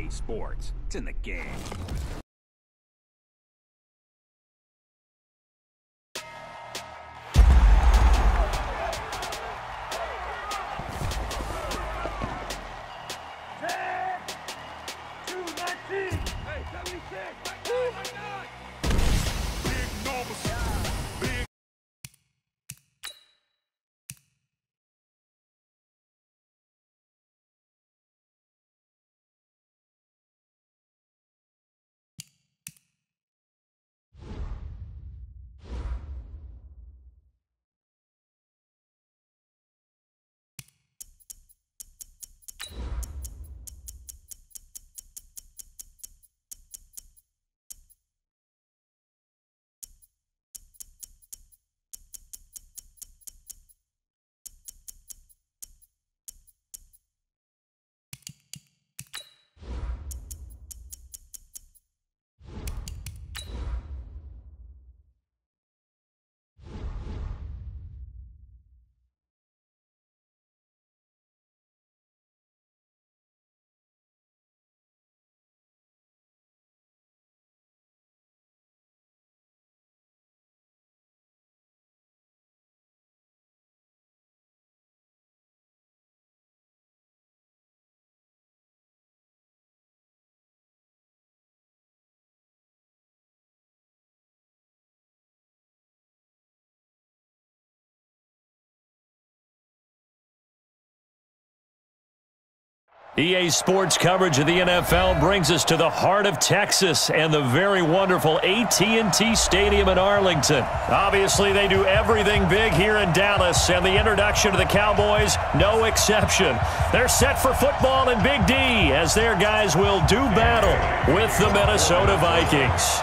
EA Sports. It's in the game. EA Sports coverage of the NFL brings us to the heart of Texas and the very wonderful AT&T Stadium in Arlington. Obviously, they do everything big here in Dallas, and the introduction to the Cowboys, no exception. They're set for football in Big D as their guys will do battle with the Minnesota Vikings.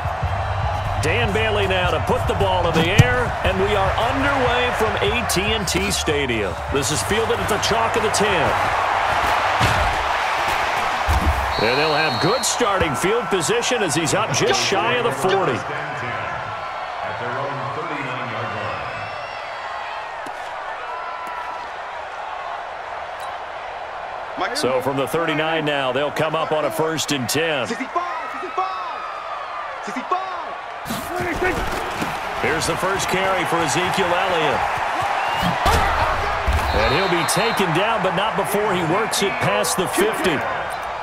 Dan Bailey now to put the ball in the air, and we are underway from AT&T Stadium. This is fielded at the chalk of the 10. And they'll have good starting field position as he's up just shy of the 40. So from the 39 now, they'll come up on a 1st and 10. Here's the first carry for Ezekiel Elliott. And he'll be taken down, but not before he works it past the 50.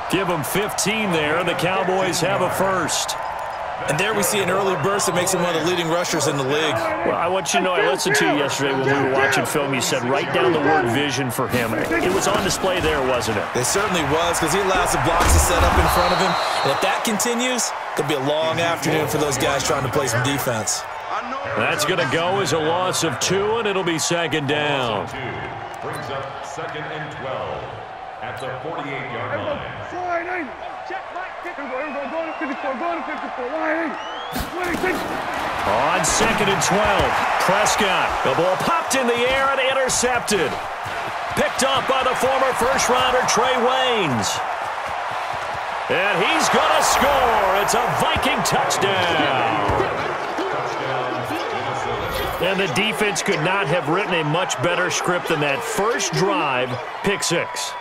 Give them 15 there. The Cowboys have a first. And there we see an early burst that makes him one of the leading rushers in the league. Well, I want you to know, I listened to you yesterday when we were watching film. You said write down the word vision for him. It was on display there, wasn't it? It certainly was, because he allows the blocks to set up in front of him. And if that continues, it could be a long afternoon for those guys trying to play some defense. That's going to go as a loss of 2, and it'll be 2nd down. Brings up 2nd and 12 at the 48-yard line. On 2nd and 12, Prescott. The ball popped in the air and intercepted. Picked up by the former first-rounder Trey Waynes. And he's going to score. It's a Viking touchdown. And the defense could not have written a much better script than that first drive, pick 6.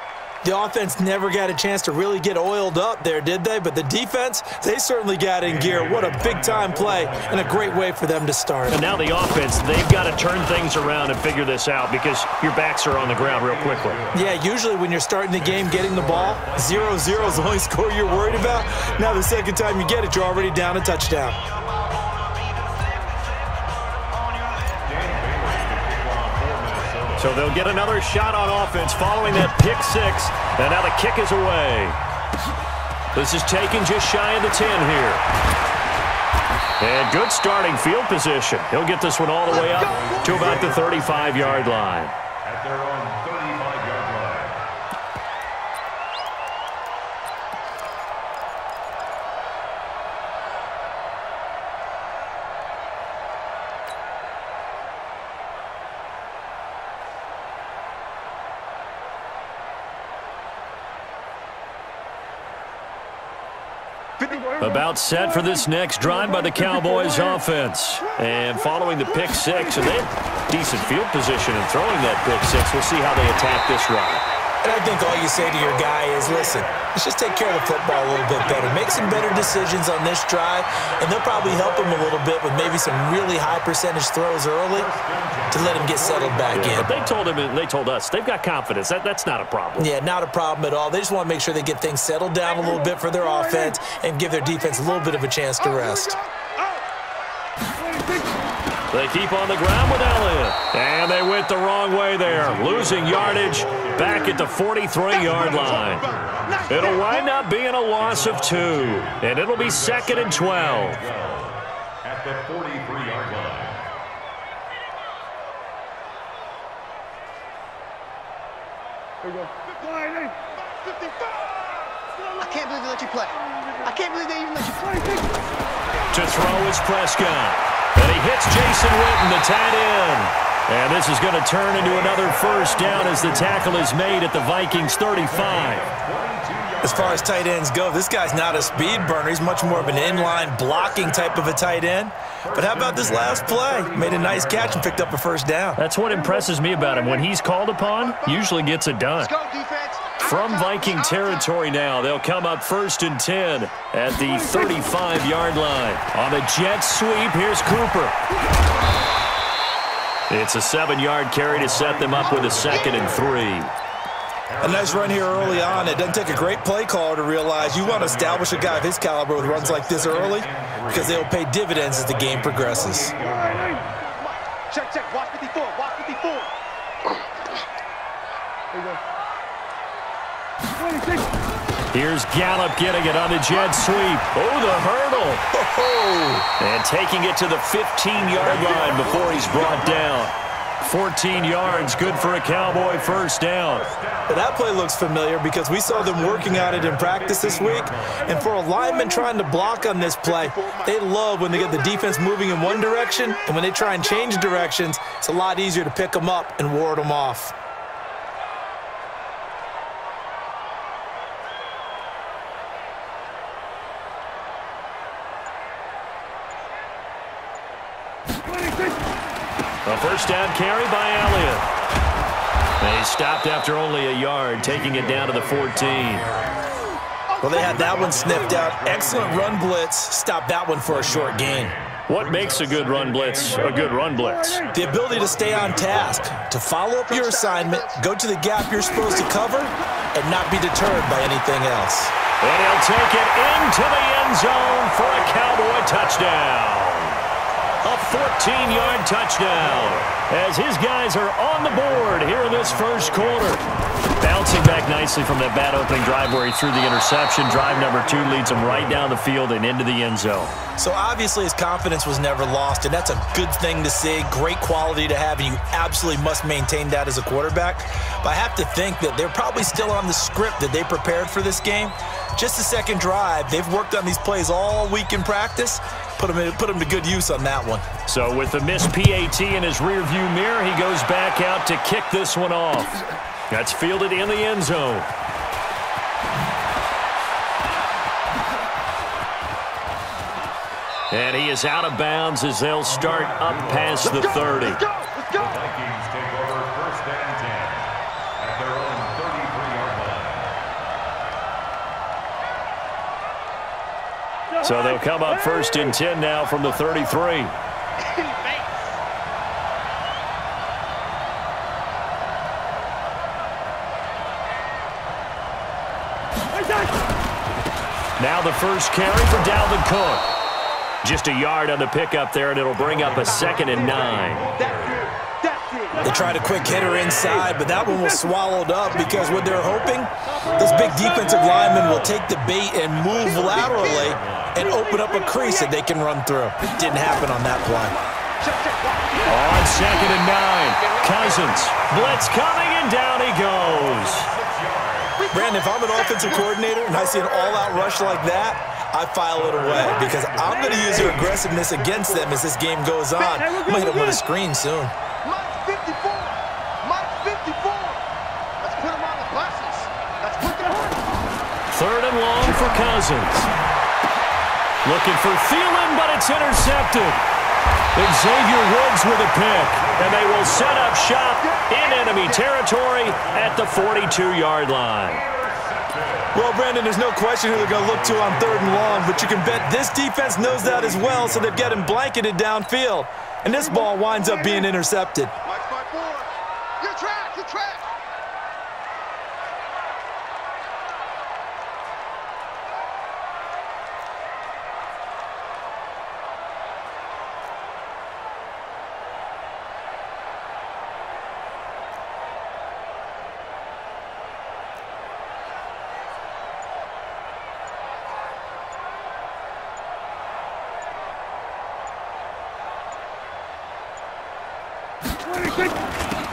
The offense never got a chance to really get oiled up there, did they? But the defense, they certainly got in gear. What a big-time play and a great way for them to start. And now the offense, they've got to turn things around and figure this out because your backs are on the ground real quickly. Yeah, usually when you're starting the game getting the ball, 0-0 is the only score you're worried about. Now the second time you get it, you're already down a touchdown. So they'll get another shot on offense following that pick 6. And now the kick is away. This is taken just shy of the 10 here. And good starting field position. He'll get this one all the way up to about the 35-yard line. At their own 35-yard line. About set for this next drive by the Cowboys offense. And following the pick 6, and they had decent field position in throwing that pick 6. We'll see how they attack this run. And I think all you say to your guy is, listen, let's just take care of the football a little bit better. Make some better decisions on this drive, and they'll probably help him a little bit with maybe some really high percentage throws early to let him get settled back in. But they told him and they told us they've got confidence. That's not a problem. Yeah, not a problem at all. They just want to make sure they get things settled down a little bit for their offense and give their defense a little bit of a chance to rest. They keep on the ground with Elliott. And they went the wrong way there, losing yardage back at the 43-yard line. It'll wind up being a loss of 2, and it'll be 2nd and 12. At the 43-yard line. I can't believe they let you play. I can't believe they even let you play. To throw is Prescott. And he hits Jason Witten, the tight end. And this is going to turn into another first down as the tackle is made at the Vikings 35. As far as tight ends go, this guy's not a speed burner. He's much more of an inline blocking type of a tight end. But how about this last play? Made a nice catch and picked up a first down. That's what impresses me about him. When he's called upon, usually gets it done. Let's go, defense. From Viking territory now, they'll come up 1st and 10 at the 35-yard line. On the jet sweep, here's Cooper. It's a 7-yard carry to set them up with a 2nd and 3. A nice run here early on. It doesn't take a great play caller to realize you want to establish a guy of his caliber with runs like this early because they'll pay dividends as the game progresses. Check, check. Watch 54. Watch 54. Here's Gallup getting it on the jet sweep. Oh, the hurdle. And taking it to the 15-yard line before he's brought down. 14 yards, good for a Cowboy first down. That play looks familiar because we saw them working on it in practice this week. And for a lineman trying to block on this play, they love when they get the defense moving in one direction. And when they try and change directions, it's a lot easier to pick them up and ward them off. A first down carry by Elliott. They stopped after only a yard, taking it down to the 14. Well, they had that one sniffed out. Excellent run blitz. Stopped that one for a short gain. What makes a good run blitz a good run blitz? The ability to stay on task, to follow up your assignment, go to the gap you're supposed to cover, and not be deterred by anything else. And he'll take it into the end zone for a Cowboy touchdown. A 14-yard touchdown as his guys are on the board here in this first quarter. Bouncing back nicely from that bad opening drive where he threw the interception. Drive number 2 leads him right down the field and into the end zone. So obviously his confidence was never lost, and that's a good thing to see, great quality to have, and you absolutely must maintain that as a quarterback. But I have to think that they're probably still on the script that they prepared for this game. Just the second drive, they've worked on these plays all week in practice. Put him to good use on that one. So with the missed PAT in his rearview mirror, he goes back out to kick this one off. That's fielded in the end zone. And he is out of bounds as they'll start up past the 30. Let's go. Let's go. The Vikings take over 1st and 10 at their own 33-yard line. So they'll come up 1st and 10 now from the 33. Now the first carry for Dalvin Cook. Just a yard on the pickup there, and it'll bring up a 2nd and 9. They tried a quick hitter inside, but that one was swallowed up because what they're hoping, this big defensive lineman will take the bait and move laterally and open up a crease that they can run through. It didn't happen on that play. On 2nd and 9, Cousins. Blitz coming, and down he goes. Brandon, if I'm an offensive coordinator and I see an all-out rush like that, I file it away because I'm going to use their aggressiveness against them as this game goes on. I'm going to hit them with a screen soon. Mike 54. Mike 54. Let's put him on the buses. Let's put them on. 3rd and long for Cousins. Looking for Thielen, but it's intercepted. Xavier Woods with a pick, and they will set up shop in enemy territory at the 42-yard line. Well, Brandon, there's no question who they're going to look to on 3rd and long, but you can bet this defense knows that as well, so they've got him blanketed downfield. And this ball winds up being intercepted. You're trapped. You're trapped.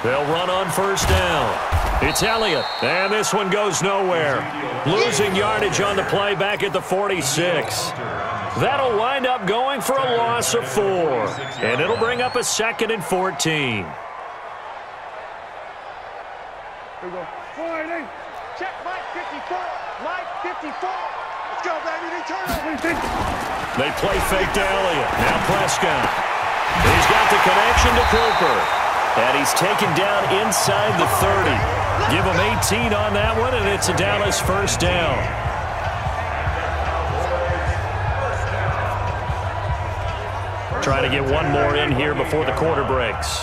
They'll run on 1st down. It's Elliott, and this one goes nowhere. Losing yardage on the play back at the 46. That'll wind up going for a loss of 4, and it'll bring up a 2nd and 14. Here we go. Check Mike 54. Mike 54. Let's go, baby. They turn over. They play fake to Elliott. Now Prescott. He's got the connection to Cooper. And he's taken down inside the 30. Give him 18 on that one, and it's a Dallas 1st down. Trying to get one more in here before the quarter breaks.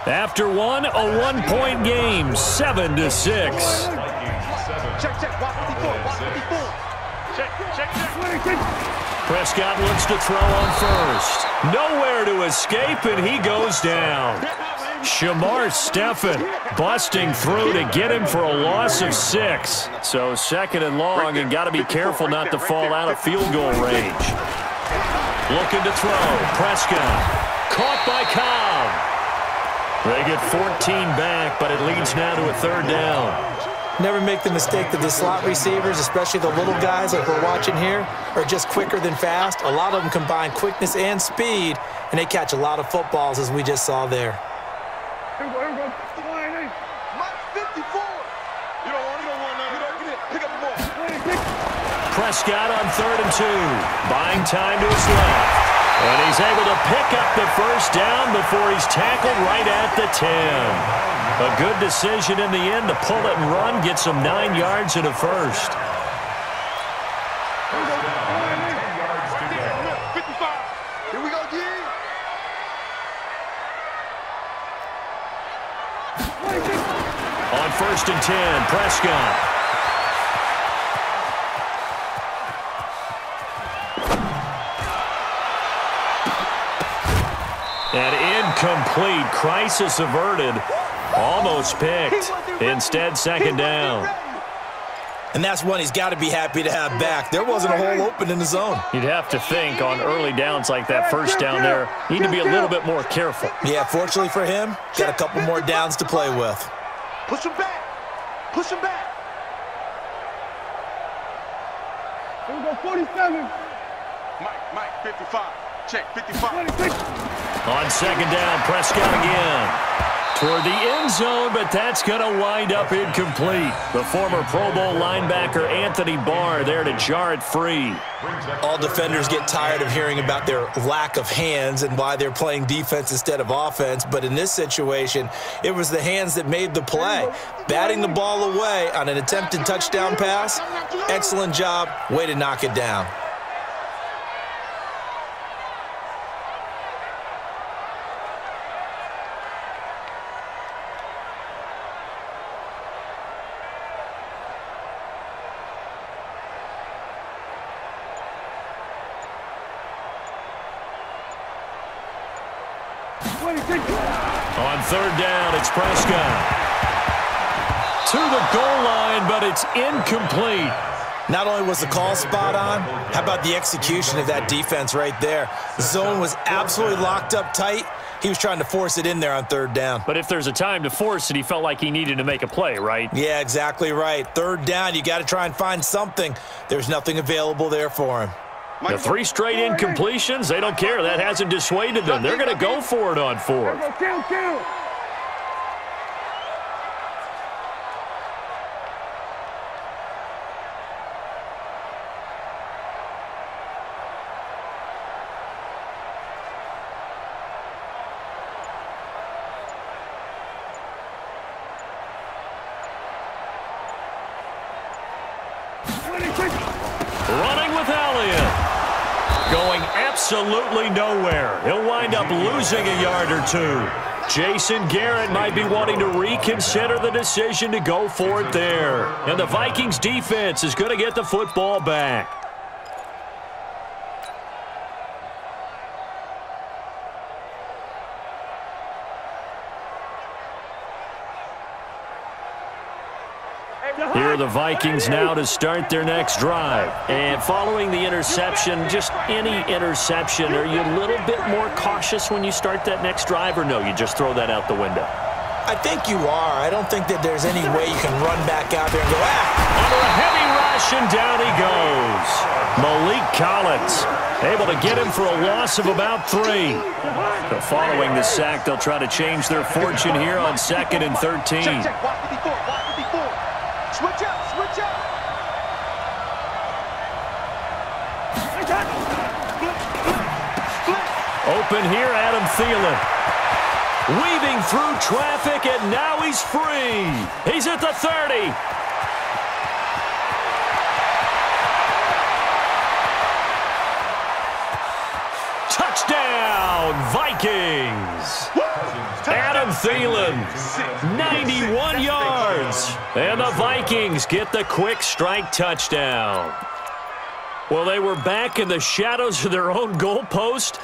After one, a one-point game, 7-6. Check. Walk 54. Walk 54. Check. Prescott looks to throw on 1st. Nowhere to escape, and he goes down. Shamar Stephen busting through to get him for a loss of 6. So 2nd and long, and got to be careful not to fall out of field goal range. Looking to throw. Prescott caught by Cobb. They get 14 back, but it leads now to a 3rd down. Never make the mistake that the slot receivers, especially the little guys like we're watching here, are just quicker than fast. A lot of them combine quickness and speed, and they catch a lot of footballs, as we just saw there. Here we go. Mike 54. You don't want none. You don't get it. Pick up the ball. Prescott on 3rd and 2. Buying time to his left. And he's able to pick up the 1st down before he's tackled right at the 10. A good decision in the end to pull it and run, get some 9 yards and a 1st. 55. Here we go, D. On 1st and 10, Prescott. And incomplete. Crisis averted. Almost picked. Instead, 2nd down. And that's one he's got to be happy to have back. There wasn't a hole open in the zone. You'd have to think on early downs like that 1st down there, you need to be a little bit more careful. Yeah, fortunately for him, got a couple more downs to play with. Push him back. Push him back. Here we go, 47. Mike, 55. Check, 55. On 2nd down, Prescott again. Toward the end zone, but that's going to wind up incomplete. The former Pro Bowl linebacker Anthony Barr there to jar it free. All defenders get tired of hearing about their lack of hands and why they're playing defense instead of offense, but in this situation, it was the hands that made the play. Batting the ball away on an attempted touchdown pass, excellent job, way to knock it down. On 3rd down, it's Prescott. To the goal line, but it's incomplete. Not only was the call spot on, how about the execution of that defense right there? The zone was absolutely locked up tight. He was trying to force it in there on 3rd down. But if there's a time to force it, he felt like he needed to make a play, right? Yeah, exactly right. 3rd down, you got to try and find something. There's nothing available there for him. The 3 straight incompletions, they don't care. That hasn't dissuaded them. They're going to go for it on 4th. absolutely nowhere. He'll wind up losing a yard or two. Jason Garrett might be wanting to reconsider the decision to go for it there. And the Vikings defense is going to get the football back. Here are the Vikings now to start their next drive. And following the interception, just any interception, are you a little bit more cautious when you start that next drive, or no, you just throw that out the window? I think you are. I don't think that there's any way you can run back out there and go, Under a heavy rush, and down he goes. Malik Collins able to get him for a loss of about 3. But following the sack, they'll try to change their fortune here on 2nd and 13. Check. Watch 54. Switch up. Open here, Adam Thielen. Weaving through traffic, and now he's free. He's at the 30. Touchdown, Vikings. Adam Thielen, 91 yards. And the Vikings get the quick strike touchdown. Well, they were back in the shadows of their own goalpost,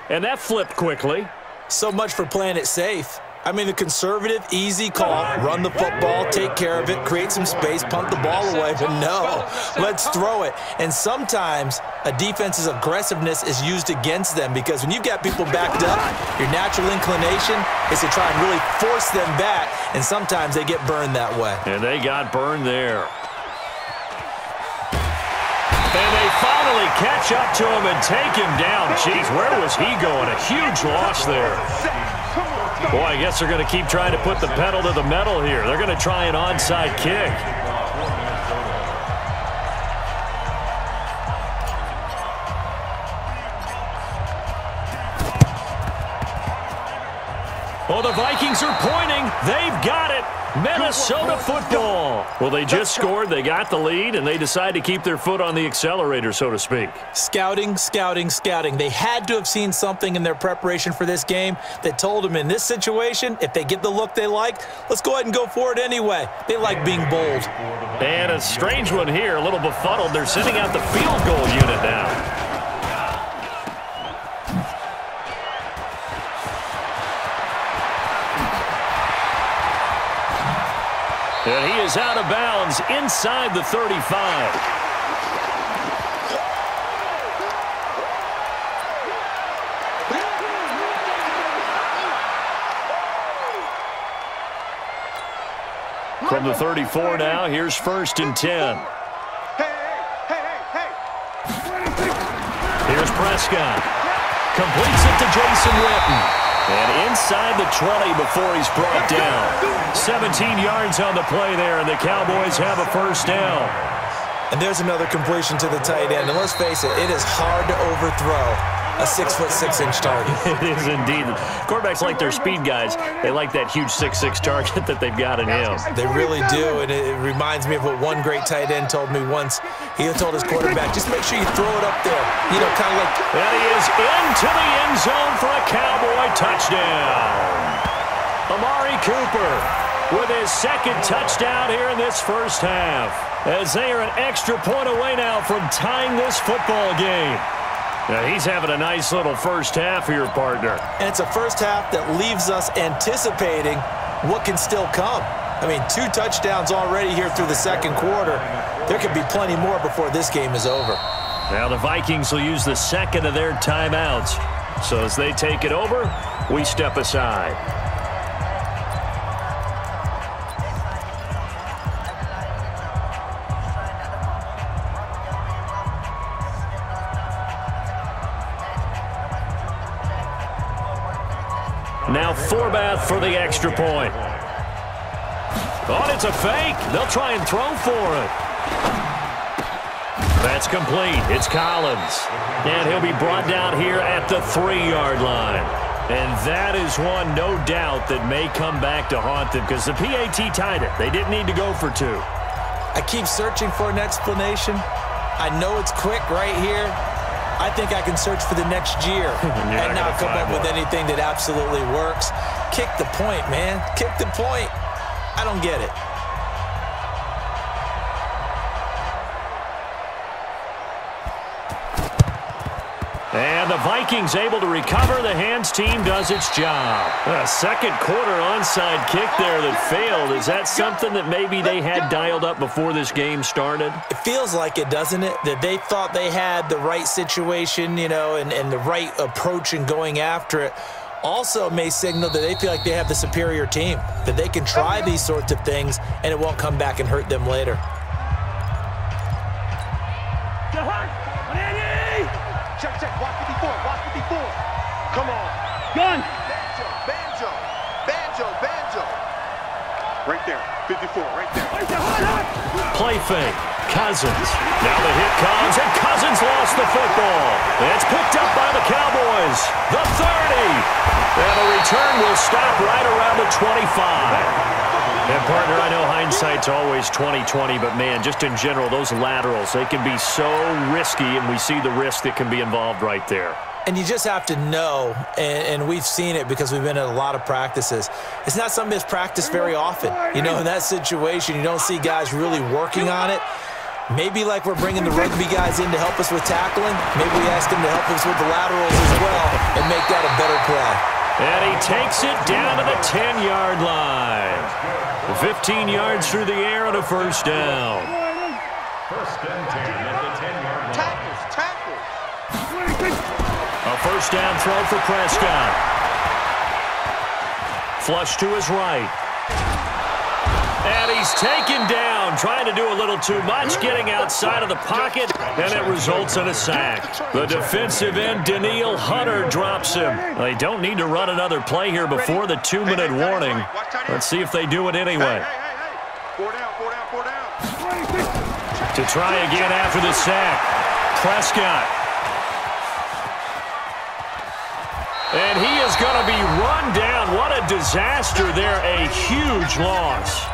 and that flipped quickly. So much for playing it safe. I mean, the conservative, easy call, run the football, take care of it, create some space, punt the ball away. But no, let's throw it. And sometimes a defense's aggressiveness is used against them, because when you've got people backed up, your natural inclination is to try and really force them back, and sometimes they get burned that way. And they got burned there. And they finally catch up to him and take him down. Jeez, where was he going? A huge loss there. Boy, I guess they're going to keep trying to put the pedal to the metal here. They're going to try an onside kick. Well, the Vikings are pointing. They've got it. Minnesota football. Well, they just scored. They got the lead, and they decide to keep their foot on the accelerator, so to speak. Scouting. They had to have seen something in their preparation for this game that told them in this situation, if they get the look they like, let's go ahead and go for it anyway. They like being bold. And a strange one here, a little befuddled. They're sending out the field goal unit now. And he is out of bounds inside the 35. From the 34 now, here's 1st and 10. Here's Prescott. Completes it to Jason Witten. And inside the 20 before he's brought down. 17 yards on the play there, and the Cowboys have a 1st down. And there's another completion to the tight end. And let's face it, it is hard to overthrow a 6'6" target. It is indeed. Quarterbacks like their speed guys. They like that huge 6'6" target that they've got in him. They really do, and it reminds me of what one great tight end told me once. He told his quarterback, just make sure you throw it up there. You know, kind of like... And he is into the end zone for a Cowboy touchdown. Amari Cooper with his 2nd touchdown here in this 1st half, as they are an extra point away now from tying this football game. Now, he's having a nice little 1st half here, partner. And it's a 1st half that leaves us anticipating what can still come. I mean, 2 touchdowns already here through the 2nd quarter. There could be plenty more before this game is over. Now the Vikings will use the 2nd of their timeouts. So as they take it over, we step aside. Now Forbath for the extra point. Oh, it's a fake. They'll try and throw for it. That's complete. It's Collins. And he'll be brought down here at the 3-yard line. And that is one, no doubt, that may come back to haunt them, because the PAT tied it. They didn't need to go for 2. I keep searching for an explanation. I know it's quick right here. I think I can search for the next year and not come up with anything that absolutely works. Kick the point, man. Kick the point. I don't get it. And the Vikings able to recover. The hands team does its job. A second quarter onside kick there that failed. Is that something that maybe they had dialed up before this game started? It feels like it, doesn't it? That they thought they had the right situation, you know, and the right approach in going after it. Also may signal that they feel like they have the superior team, that they can try these sorts of things and it won't come back and hurt them later. Check, check, watch 54, watch 54. Come on. Gun. Banjo, banjo, banjo, banjo. Right there, 54, right there. Play fake. Cousins. Now the hit comes, and Cousins lost the football. It's picked up by the Cowboys. The 30. And the return will stop right around the 25. And, partner, I know hindsight's always 20/20, but, man, just in general, those laterals, they can be so risky, and we see the risk that can be involved right there. And you just have to know, and we've seen it because we've been at a lot of practices, it's not something that's practiced very often. You know, in that situation, you don't see guys really working on it. Maybe like we're bringing the rugby guys in to help us with tackling, maybe we ask them to help us with the laterals as well and make that a better play. And he takes it down to the 10-yard line. 15 yards through the air and a first down. First and 10 at the 10-yard line. Tackles. A first down throw for Prescott. Flush to his right. And he's taken down, trying to do a little too much, getting outside of the pocket, and it results in a sack. The defensive end, Danielle Hunter, drops him. They don't need to run another play here before the 2-minute warning. Let's see if they do it anyway. Four down. To try again after the sack, Prescott. And he is going to be run down. What a disaster there, a huge loss.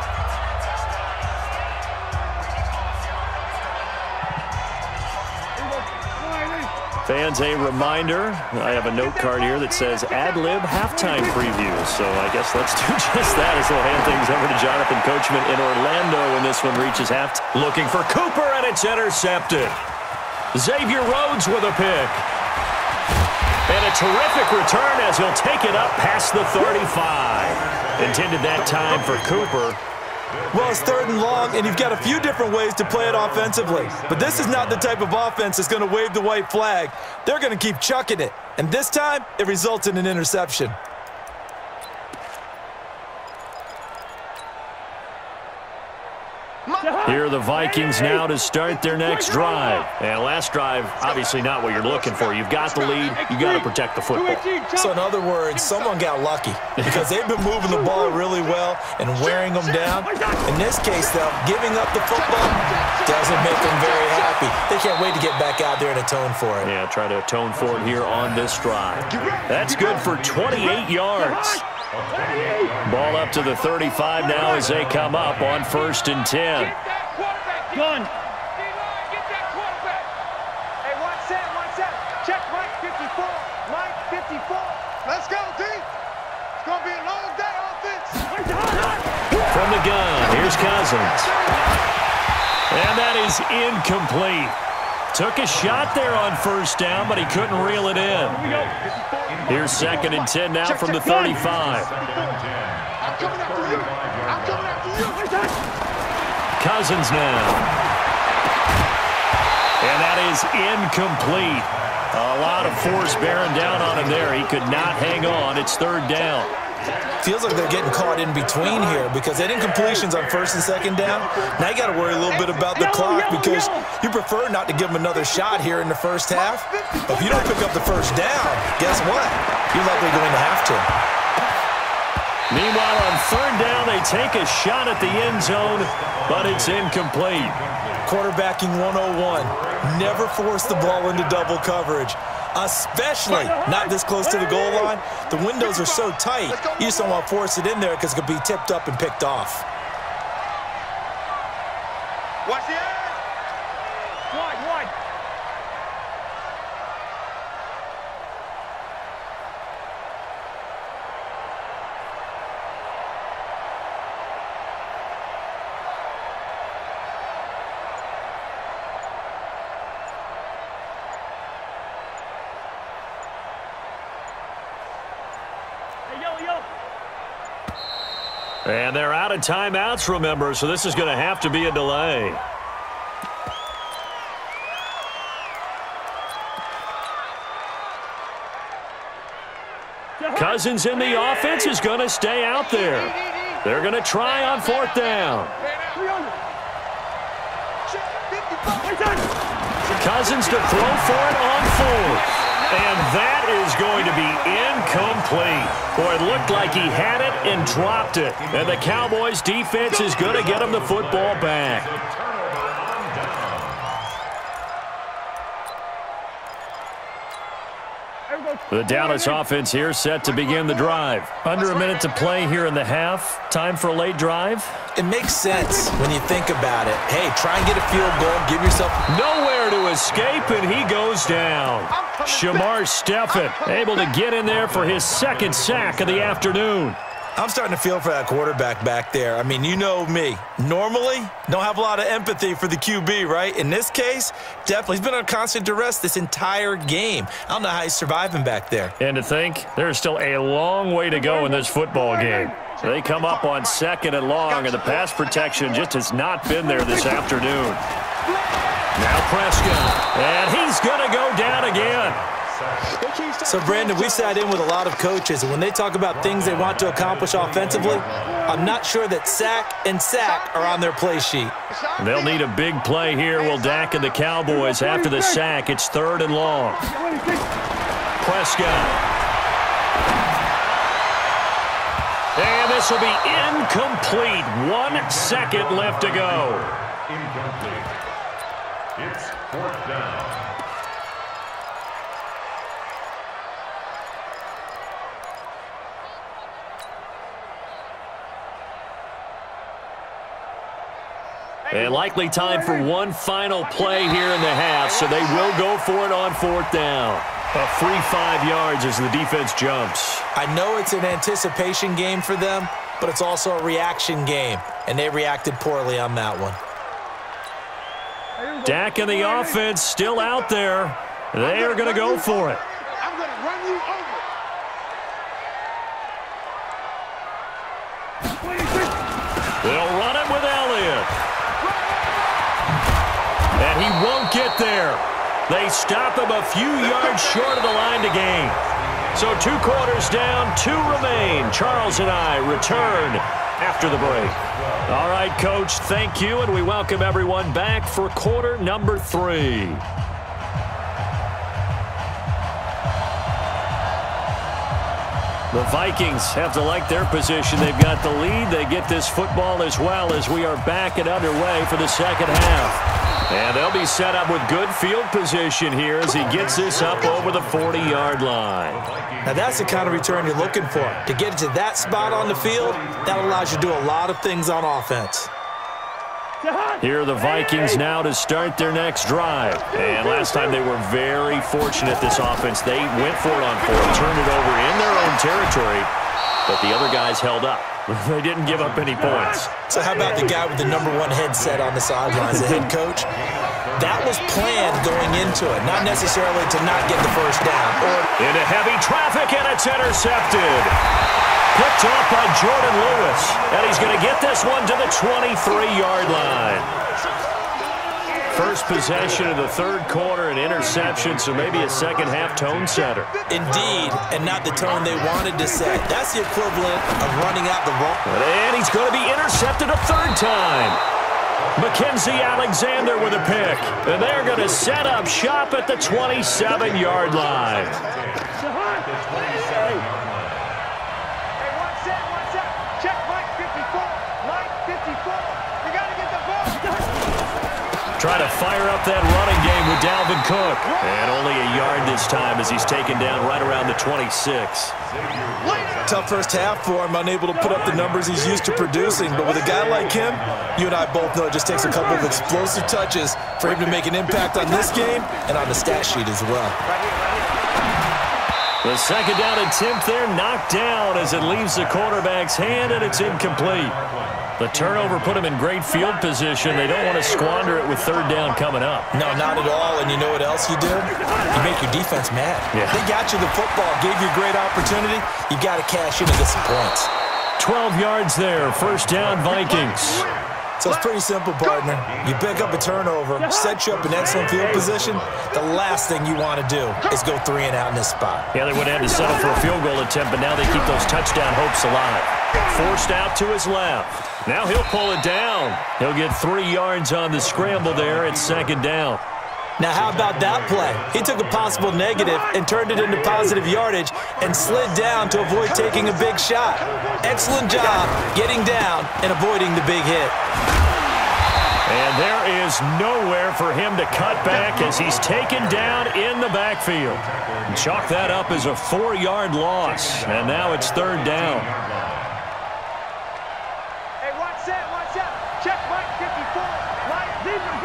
Fans, a reminder, I have a note card here that says ad-lib halftime preview. So I guess let's do just that as we'll hand things over to Jonathan Coachman in Orlando when this one reaches halftime. Looking for Cooper, and it's intercepted. Xavier Rhodes with a pick. And a terrific return as he'll take it up past the 35. Intended that time for Cooper. Well, it's 3rd and long, and you've got a few different ways to play it offensively. But this is not the type of offense that's going to wave the white flag. They're going to keep chucking it. And this time, it results in an interception. Here are the Vikings now to start their next drive. And last drive, obviously not what you're looking for. You've got the lead. You've got to protect the football. So in other words, someone got lucky because they've been moving the ball really well and wearing them down. In this case, though, giving up the football doesn't make them very happy. They can't wait to get back out there and atone for it. Yeah, try to atone for it here on this drive. That's good for 28 yards. Ball up to the 35 now as they come up on 1st and 10. Gun. Get that quarterback. Hey, watch that. Check Mike 54. Mike 54. Let's go, D. It's going to be a long day offense. From the gun, here's Cousins. And that is incomplete. Took a shot there on 1st down, but he couldn't reel it in. Here's 2nd and 10 now from the 35. I'm coming after you. Cousins now. And that is incomplete. A lot of force bearing down on him there. He could not hang on. It's 3rd down. Feels like they're getting caught in between here because they had incompletions on 1st and 2nd down. Now you got to worry a little bit about the clock because you prefer not to give them another shot here in the 1st half. If you don't pick up the 1st down, guess what? You're likely going to have to. Meanwhile, on 3rd down, they take a shot at the end zone, but it's incomplete. Quarterbacking 101. Never force the ball into double coverage, especially not this close to the goal line. The windows are so tight, you just don't want to force it in there because it could be tipped up and picked off. Watch the edge. Wide. And they're out of timeouts, remember, so this is going to have to be a delay. Cousins in the offense is going to stay out there. They're going to try on 4th down. Cousins to throw for it on 4th. And that is going to be incomplete. Boy, it looked like he had it and dropped it. And the Cowboys' defense is going to get him the football back. The Dallas offense here set to begin the drive. Under a minute to play here in the half. Time for a late drive. It makes sense when you think about it. Hey, try and get a field goal. Give yourself nowhere to escape, and he goes down. Shamar Stephen able to get in there for his 2nd sack of the afternoon. I'm starting to feel for that quarterback back there. I mean, you know me. Normally, don't have a lot of empathy for the QB, right? In this case, definitely. He's been under constant duress this entire game. I don't know how he's surviving back there. And to think, there's still a long way to go in this football game. They come up on 2nd and long, and the pass protection just has not been there this afternoon. Now Prescott, and he's going to go down again. So, Brandon, we sat in with a lot of coaches, and when they talk about things they want to accomplish offensively, I'm not sure that sack and sack are on their play sheet. They'll need a big play here, will Dak and the Cowboys. After the sack, it's 3rd and long. Prescott. And this will be incomplete. 1 second left to go. Incomplete. It's 4th down. And likely time for one final play here in the half, so they will go for it on 4th down. A free 5 yards as the defense jumps. I know it's an anticipation game for them, but it's also a reaction game, and they reacted poorly on that one. Dak and the offense still out there. They are going to go for it. I'm going to run you over. They'll run it with Elliott. And he won't get there. They stop him a few yards short of the line to gain. So 2 quarters down, 2 remain. Charles and I return after the break. All right, Coach, thank you, and we welcome everyone back for quarter number 3. The Vikings have to like their position. They've got the lead. They get this football as well as we are back and underway for the second half. And they'll be set up with good field position here as he gets this up over the 40-yard line. Now that's the kind of return you're looking for. To get to that spot on the field, that allows you to do a lot of things on offense. Here are the Vikings now to start their next drive. And last time they were very fortunate, this offense. They went for it on 4th, turned it over in their own territory, but the other guys held up. They didn't give up any points. So how about the guy with the #1 headset on the sidelines, the head coach? That was planned going into it, not necessarily to not get the first down. Into heavy traffic, and it's intercepted. Picked off by Jordan Lewis, and he's going to get this one to the 23-yard line. First possession of the 3rd quarter, an interception, so maybe a second-half tone setter. Indeed, and not the tone they wanted to set. That's the equivalent of running out the ball. And he's going to be intercepted a 3rd time. Mackenzie Alexander with a pick, and they're going to set up shop at the 27-yard line. Check Mike 54. Mike 54. You got to get the ball. Trying to fire up that running game with Dalvin Cook. And only a yard this time as he's taken down right around the 26. Tough first half for him, unable to put up the numbers he's used to producing. But with a guy like him, you and I both know it just takes a couple of explosive touches for him to make an impact on this game and on the stat sheet as well. The second down attempt there knocked down as it leaves the quarterback's hand, and it's incomplete. The turnover put them in great field position. They don't want to squander it with third down coming up. No, not at all. And you know what else you do? You make your defense mad. Yeah. They got you the football, gave you a great opportunity. You got to cash in and get some points. 12 yards there, first down Vikings. So it's pretty simple, partner. You pick up a turnover, set you up in excellent field position. The last thing you want to do is go 3 and out in this spot. Yeah, they would have had to settle for a field goal attempt, but now they keep those touchdown hopes alive. Forced out to his left. Now he'll pull it down. He'll get 3 yards on the scramble there at second down. Now, how about that play? He took a possible negative and turned it into positive yardage and slid down to avoid taking a big shot. Excellent job getting down and avoiding the big hit. And there is nowhere for him to cut back as he's taken down in the backfield. Chalk that up as a 4-yard loss, and now it's third down. Hey, watch that. Check Mike 54. Mike, zebra.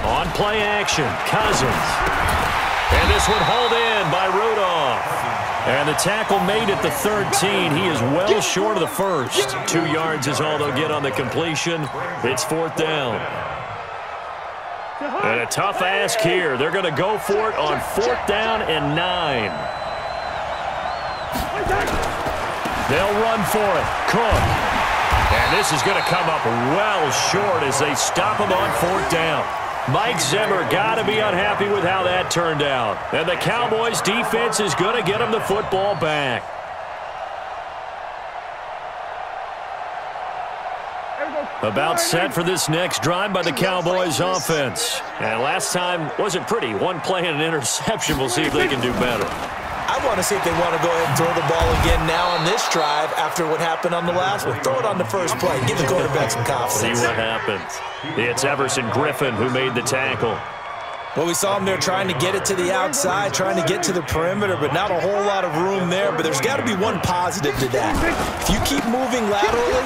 On play action, Cousins. And this one hauled in by Rudolph. And the tackle made at the 13. He is well short of the first. 2 yards is all they'll get on the completion. It's fourth down. And a tough ask here. They're going to go for it on fourth down and 9. They'll run for it. Cook. And this is going to come up well short as they stop him on fourth down. Mike Zimmer got to be unhappy with how that turned out. And the Cowboys' defense is going to get him the football back. About set for this next drive by the Cowboys' offense. And last time wasn't pretty. One play and an interception. We'll see if they can do better. I want to see if they want to go ahead and throw the ball again now on this drive after what happened on the last one. Throw it on the first play. Give the quarterback some confidence. See what happens. It's Everson Griffin who made the tackle. Well, we saw him there trying to get it to the outside, trying to get to the perimeter, but not a whole lot of room there. But there's got to be one positive to that. If you keep moving laterally,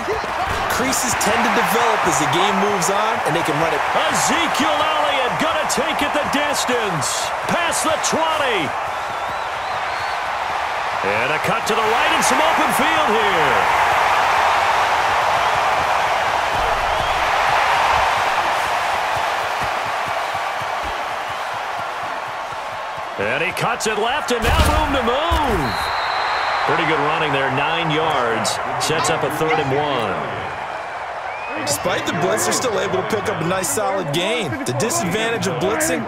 creases tend to develop as the game moves on, and they can run it. Ezekiel Elliott going to take it the distance. Past the 20. And a cut to the right and some open field here. And he cuts it left and now room to move. Pretty good running there, 9 yards. Sets up a 3rd and 1. Despite the blitz, they're still able to pick up a nice solid gain. The disadvantage of blitzing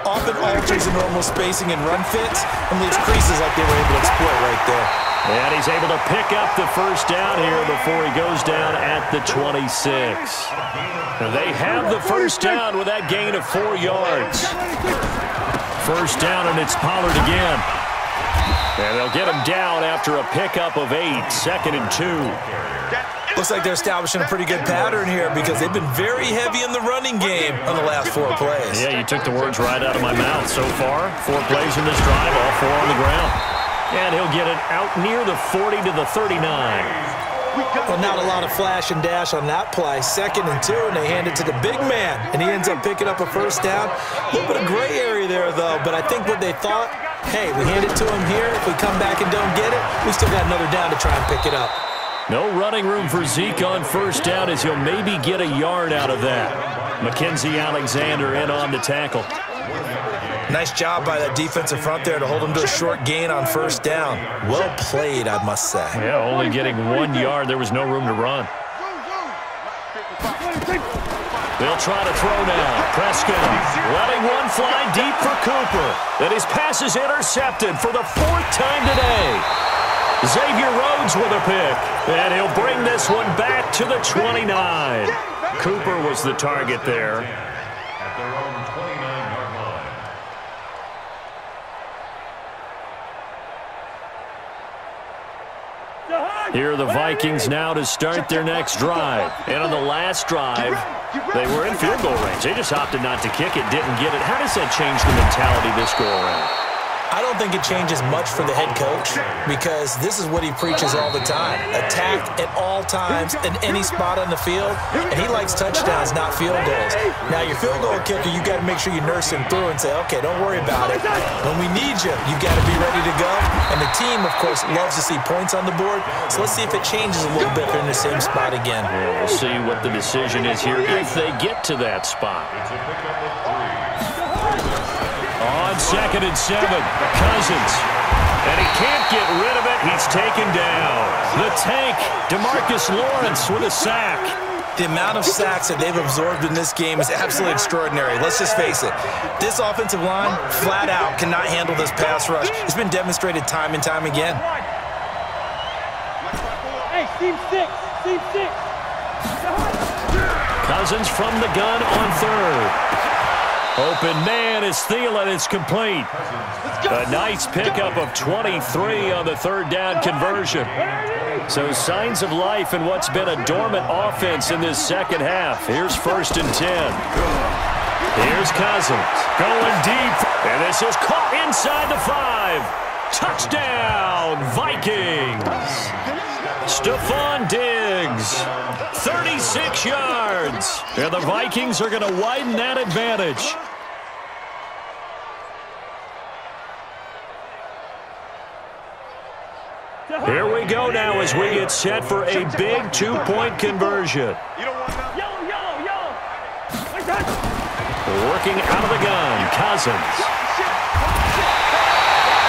often alters the normal spacing and run fits and leaves creases like they were able to exploit right there. And he's able to pick up the first down here before he goes down at the 26. And they have the first down with that gain of 4 yards. First down, and it's Pollard again. And they'll get him down after a pickup of 8, 2nd and 2. Looks like they're establishing a pretty good pattern here because they've been very heavy in the running game on the last 4 plays. Yeah, you took the words right out of my mouth. So far, 4 plays in this drive, all 4 on the ground. And he'll get it out near the 40 to the 39. Well, not a lot of flash and dash on that play. 2nd and 2, and they hand it to the big man, and he ends up picking up a first down. A little bit of gray area there, though, but I think what they thought, hey, we hand it to him here. If we come back and don't get it, we still got another down to try and pick it up. No running room for Zeke on first down as he'll maybe get a yard out of that. Mackenzie Alexander in on the tackle. Nice job by that defensive front there to hold him to a short gain on first down. Well played, I must say. Yeah, only getting 1 yard. There was no room to run. They'll try to throw now. Prescott letting one fly deep for Cooper. And his pass is intercepted for the 4th time today. Xavier Rhodes with a pick. And he'll bring this one back to the 29. Cooper was the target there. At their own 29-yard line. Here are the Vikings now to start their next drive. And on the last drive, they were in field goal range. They just opted not to kick it, didn't get it. How does that change the mentality this go around? I don't think it changes much for the head coach because this is what he preaches all the time. Attack at all times in any spot on the field, and he likes touchdowns, not field goals. Now, your field goal kicker, you got to make sure you nurse him through and say, okay, don't worry about it. When we need you, you got to be ready to go. And the team, of course, loves to see points on the board, so let's see if it changes a little bit if they're in the same spot again. Yeah, we'll see what the decision is here if they get to that spot. On 2nd and 7, Cousins. And he can't get rid of it. He's taken down. The tank, DeMarcus Lawrence with a sack. The amount of sacks that they've absorbed in this game is absolutely extraordinary. Let's just face it. This offensive line, flat out, cannot handle this pass rush. It's been demonstrated time and time again. Hey, team 6. Team 6. Cousins from the gun on 3rd. Open man is Thielen. It's complete. A nice pickup of 23 on the 3rd down conversion. So signs of life in what's been a dormant offense in this second half. Here's 1st and 10. Here's Cousins going deep. And this is caught inside the 5. Touchdown, Vikings. Stephon Diggs, 36 yards. And the Vikings are going to widen that advantage. Here we go now as we get set for a big 2-point conversion. Working out of the gun, Cousins.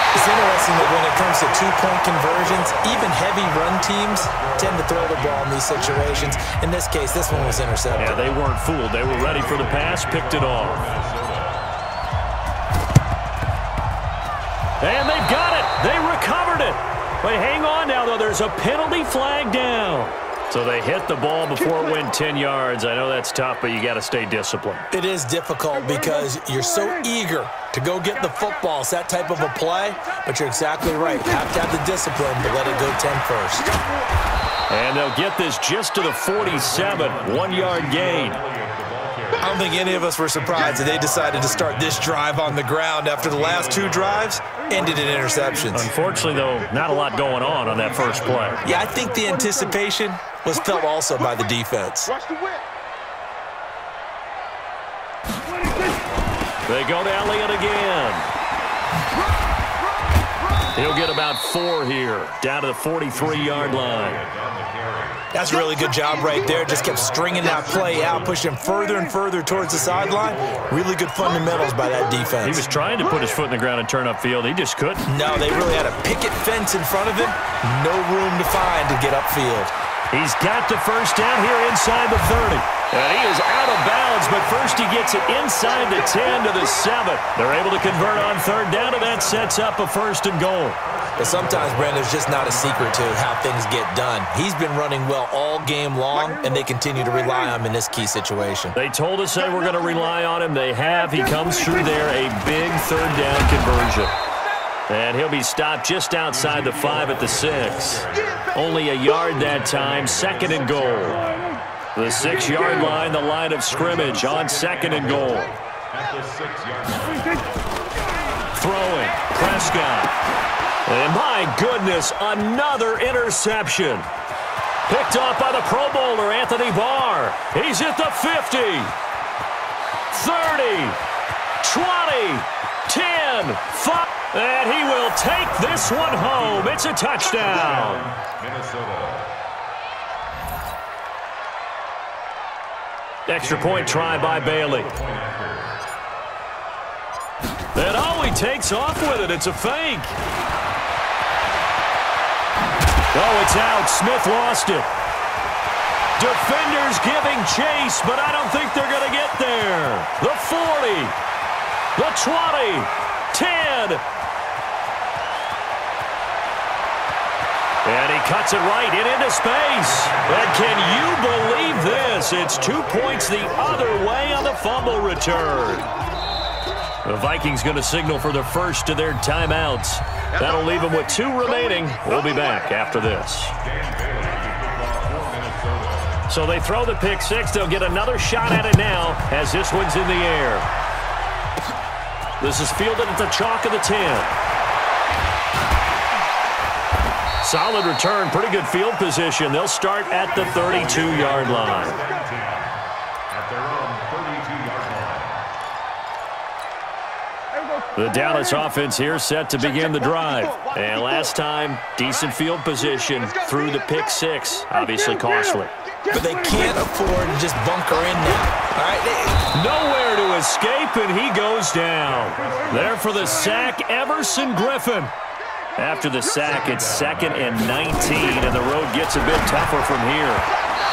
It's interesting that when it comes to 2-point conversions, even heavy run teams tend to throw the ball in these situations. In this case, this one was intercepted. Yeah, they weren't fooled. They were ready for the pass, picked it off. And they've got it. They recovered it. But hang on now, though. There's a penalty flag down. So they hit the ball before it went 10 yards. I know that's tough, but you got to stay disciplined. It is difficult because you're so eager to go get the football. It's that type of a play, but you're exactly right. You have to have the discipline, but let it go 10 first. And they'll get this just to the 47, 1-yard gain. I don't think any of us were surprised that they decided to start this drive on the ground after the last 2 drives ended in interceptions. Unfortunately, though, not a lot going on that first play. Yeah, I think the anticipation was felt also by the defense. They go to Elliott again. He'll get about 4 here, down to the 43-yard line. That's a really good job right there. Just kept stringing that play out, pushing him further and further towards the sideline. Really good fundamentals by that defense. He was trying to put his foot in the ground and turn upfield. He just couldn't. No, they really had a picket fence in front of him. No room to find to get upfield. He's got the first down here inside the 30. And he is out of bounds, but first he gets it inside the 10 to the 7. They're able to convert on 3rd down, and that sets up a 1st and goal. But sometimes, Brent, there's just not a secret to how things get done. He's been running well all game long, and they continue to rely on him in this key situation. They told us they were going to rely on him. They have. He comes through there, a big 3rd down conversion. And he'll be stopped just outside the 5 at the 6. Only a yard that time, 2nd and goal. The 6-yard line, the line of scrimmage on 2nd and goal. Throwing, Prescott. And my goodness, another interception. Picked off by the Pro Bowler, Anthony Barr. He's at the 50, 30, 20, 10, 5. And he will take this one home. It's a touchdown. Minnesota. Extra point try by Bailey. And oh, he takes off with it. It's a fake. Oh, it's out. Smith lost it. Defenders giving chase, but I don't think they're going to get there. The 40, the 20, 10. And he cuts it right into space. And can you believe this? It's 2 points the other way on the fumble return. The Vikings going to signal for the first of their timeouts. That'll leave them with 2 remaining. We'll be back after this. So they throw the pick 6. They'll get another shot at it now as this one's in the air. This is fielded at the chalk of the 10. Solid return, pretty good field position. They'll start at the 32-yard line. At their own 32-yard line. The Dallas offense here set to begin the drive. And last time, decent field position through the pick six. Obviously costly. But they can't afford to just bunker in now. All right, nowhere to escape, and he goes down. There for the sack, Everson Griffin. After the sack, it's 2nd and 19, and the road gets a bit tougher from here.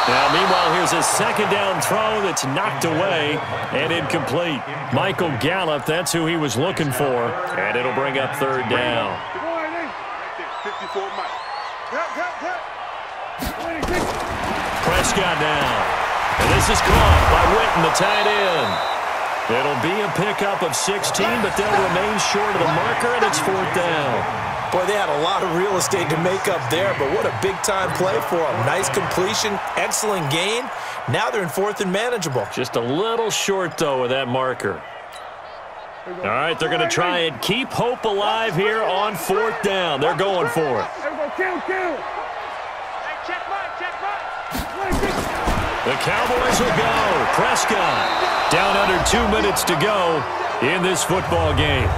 Now, meanwhile, here's a second down throw that's knocked away and incomplete. Michael Gallup, that's who he was looking for, and it'll bring up 3rd down. Prescott now, and this is caught by Witten, the tight end. It'll be a pickup of 16, but they'll remain short of the marker, and it's 4th down. boy, they had a lot of real estate to make up there, but what a big-time play for them. Nice completion, excellent gain. Now they're in 4th and manageable. Just a little short, though, with that marker. All right, they're going to try and keep hope alive here on 4th down. They're going for it. The Cowboys will go. Prescott down under 2 minutes to go in this football game.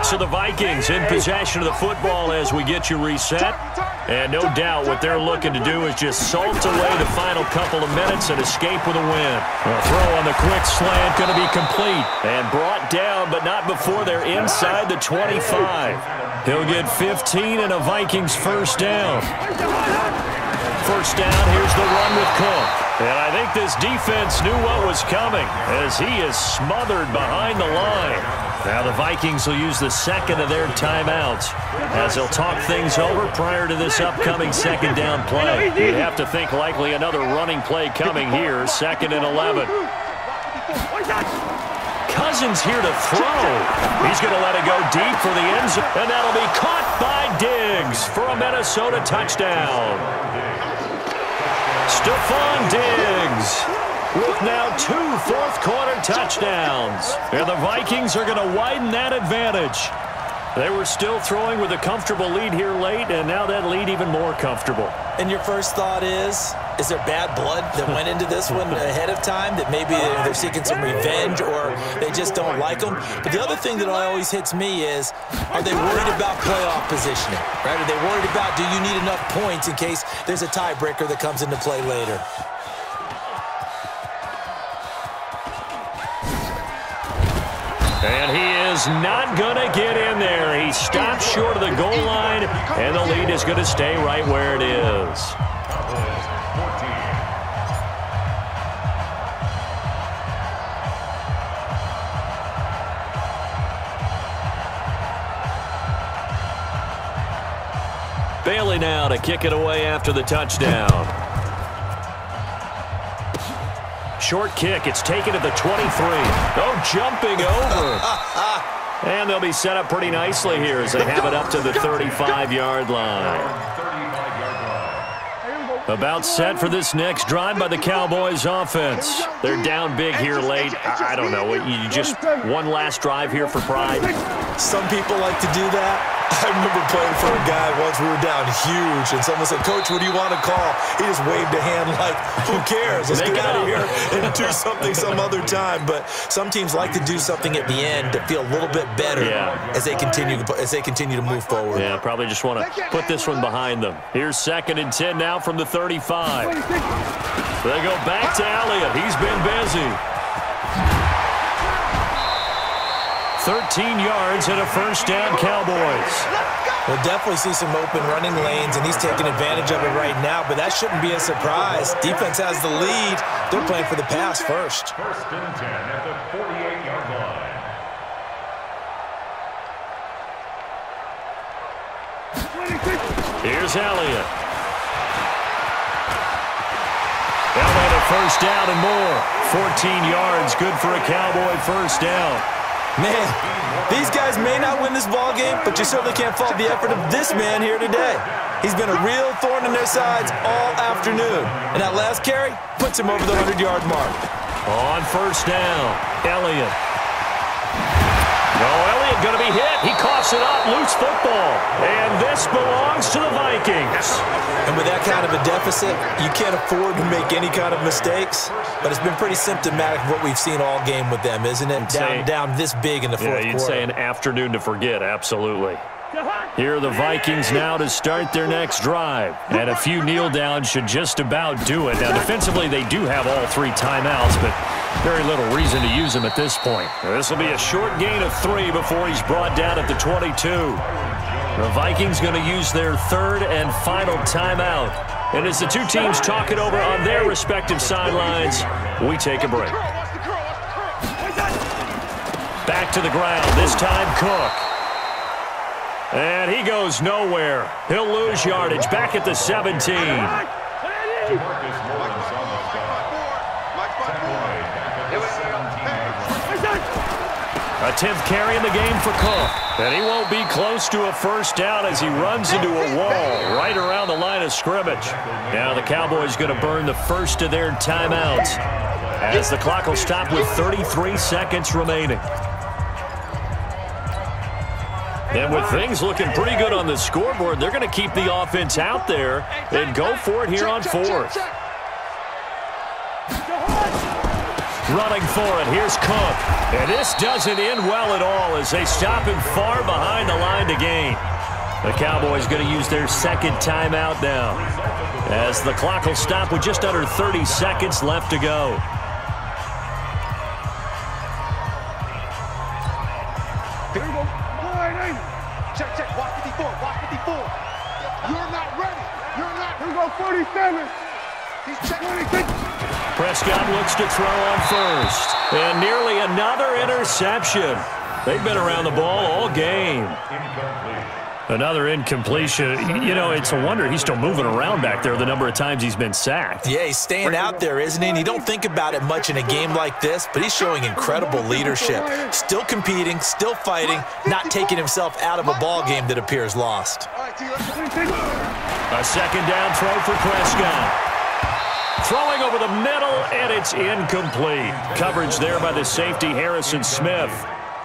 So the Vikings in possession of the football as we get you reset. And no doubt what they're looking to do is just salt away the final couple of minutes and escape with a win. A throw on the quick slant going to be complete and brought down, but not before they're inside the 25. He'll get 15 and a Vikings first down. First down, here's the run with Cook. And I think this defense knew what was coming as he is smothered behind the line. Now the Vikings will use the second of their timeouts as they'll talk things over prior to this upcoming second down play. You have to think likely another running play coming here, 2nd and 11. Cousins here to throw. He's going to let it go deep for the end zone, and that'll be caught by Diggs for a Minnesota touchdown. Stephon Diggs with now 2 fourth-quarter touchdowns. And the Vikings are going to widen that advantage. They were still throwing with a comfortable lead here late, and now that lead even more comfortable. And your first thought is there bad blood that went into this one ahead of time, that maybe they're seeking some revenge or they just don't like them? But the other thing that always hits me is, are they worried about playoff positioning? Right? Are they worried about, do you need enough points in case there's a tiebreaker that comes into play later? And he is not going to get in there. He stopped short of the goal line, and the lead is going to stay right where it is. Bailey now to kick it away after the touchdown. Short kick. It's taken at the 23. Oh, jumping over. And they'll be set up pretty nicely here as they have it up to the 35-yard line. About set for this next drive by the Cowboys offense. They're down big here late. I don't know. You just one last drive here for pride. Some people like to do that. I remember playing for a guy once. We were down huge, and someone said, "Coach, what do you want to call?" He just waved a hand like, "Who cares? Let's get out of here and do something some other time." But some teams like to do something at the end to feel a little bit better as they continue to move forward. Yeah, probably just want to put this one behind them. Here's 2nd and 10 now from the 35. They go back to Elliott. He's been busy. 13 yards and a first down, Cowboys. We'll definitely see some open running lanes, and he's taking advantage of it right now, but that shouldn't be a surprise. Defense has the lead. They're playing for the pass first. 1st and 10 at the 48-yard line. Here's Elliott. Elliott a first down and more. 14 yards, good for a Cowboy first down. Man, these guys may not win this ball game, but you certainly can't fault the effort of this man here today. He's been a real thorn in their sides all afternoon, and that last carry puts him over the 100-yard mark. On first down, Elliott. No, Elliott going to be hit. He coughs it up, loose football. And this belongs to the Vikings. And with that kind of a deficit, you can't afford to make any kind of mistakes. But it's been pretty symptomatic of what we've seen all game with them, isn't it? Down this big in the fourth quarter. You'd say an afternoon to forget, absolutely. Here are the Vikings now to start their next drive. And a few kneel downs should just about do it. Now, defensively, they do have all 3 timeouts, but very little reason to use them at this point. This will be a short gain of 3 before he's brought down at the 22. The Vikings going to use their 3rd and final timeout. And as the two teams talk it over on their respective sidelines, we take a break. Back to the ground, this time Cook. And he goes nowhere. He'll lose yardage back at the 17. A 10th carry in the game for Cook. And he won't be close to a first down as he runs into a wall right around the line of scrimmage. Now the Cowboys going to burn the first of their timeouts as the clock will stop with 33 seconds remaining. And with things looking pretty good on the scoreboard, they're going to keep the offense out there and go for it here on 4th. Running for it, here's Cook. And this doesn't end well at all as they stop him far behind the line to gain. The Cowboys going to use their 2nd timeout now as the clock will stop with just under 30 seconds left to go. Here we go. Check. Watch 54. You're not ready. You're not. Here we go, 47. He's checking. Prescott looks to throw on first. And nearly another interception. They've been around the ball all game. Another incompletion. You know, it's a wonder he's still moving around back there the number of times he's been sacked. Yeah, he's staying out there, isn't he? And you don't think about it much in a game like this, but he's showing incredible leadership. Still competing, still fighting, not taking himself out of a ball game that appears lost. A 2nd down throw for Prescott. Throwing over the middle, and it's incomplete. Coverage there by the safety, Harrison Smith.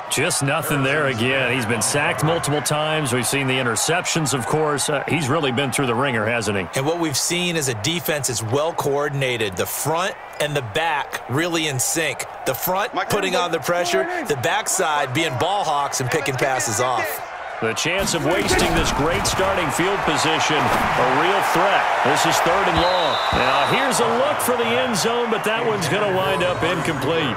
Just nothing there again. He's been sacked multiple times. We've seen the interceptions, of course. He's really been through the ringer, hasn't he? And what we've seen is a defense is well coordinated. The front and the back really in sync. The front putting on the pressure, the backside being ball hawks and picking passes off. The chance of wasting this great starting field position, a real threat. This is 3rd and long. Now here's a look for the end zone, but that one's going to wind up incomplete.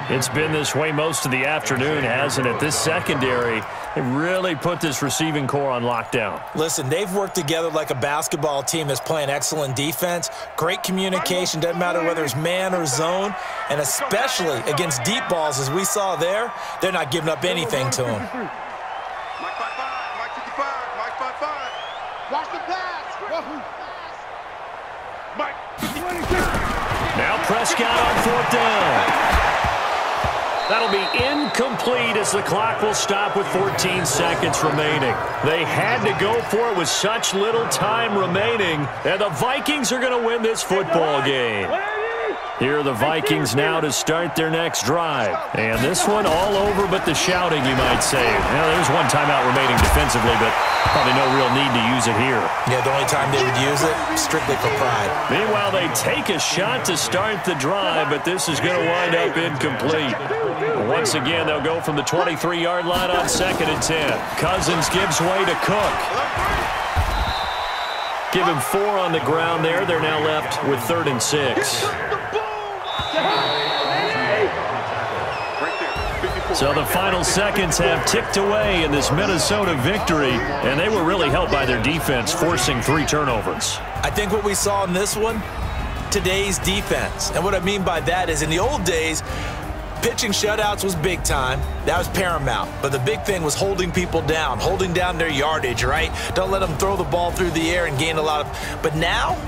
It's been this way most of the afternoon, hasn't it? This secondary, they really put this receiving core on lockdown. Listen, they've worked together like a basketball team that's playing excellent defense. Great communication, doesn't matter whether it's man or zone, and especially against deep balls as we saw there, they're not giving up anything to them. Mike 55, Mike 55. Watch the pass. Mike 56. Now Prescott on 4th down. That'll be incomplete as the clock will stop with 14 seconds remaining. They had to go for it with such little time remaining, and the Vikings are going to win this football game. Here are the Vikings now to start their next drive. And this one all over but the shouting, you might say. Now, there's one timeout remaining defensively, but probably no real need to use it here. Yeah, the only time they would use it, strictly for pride. Meanwhile, they take a shot to start the drive, but this is going to wind up incomplete. Once again, they'll go from the 23-yard line on 2nd and 10. Cousins gives way to Cook. Give him 4 on the ground there. They're now left with 3rd and 6. So the final seconds have ticked away in this Minnesota victory, and they were really helped by their defense, forcing 3 turnovers. I think what we saw in this one, today's defense. And what I mean by that is in the old days, pitching shutouts was big time. That was paramount. But the big thing was holding people down, holding down their yardage, right? Don't let them throw the ball through the air and gain a lot of... But now...